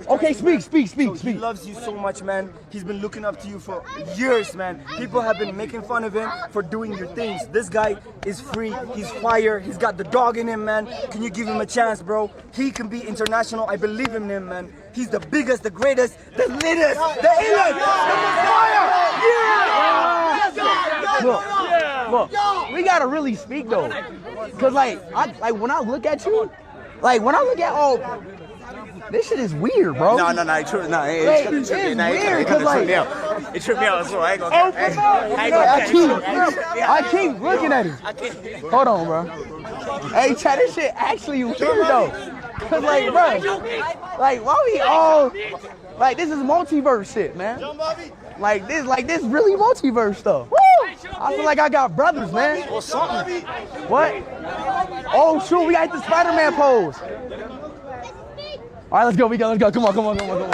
Okay, speak. He loves you so much, man. He's been looking up to you for years, man. People have been making fun of him for doing your things. This guy is free. He's fire. He's got the dog in him, man. Can you give him a chance, bro? He can be international. I believe in him, man. He's the biggest, the greatest, the littest, the illest, the fire. Yeah! Look, we gotta really speak though, cause like when I look at you, this shit is weird, bro. No, it tripped me out. It tripped me out. So I ain't gonna. I keep looking at it. Hold on, bro. Hey, Chad, this shit actually weird though. Cause like, bro, like why we all like this is multiverse shit, man. Like this really multiverse stuff. Woo! I feel like I got brothers, man. Or something. What? Oh shoot, we got the Spider-Man pose. All right, let's go. Come on.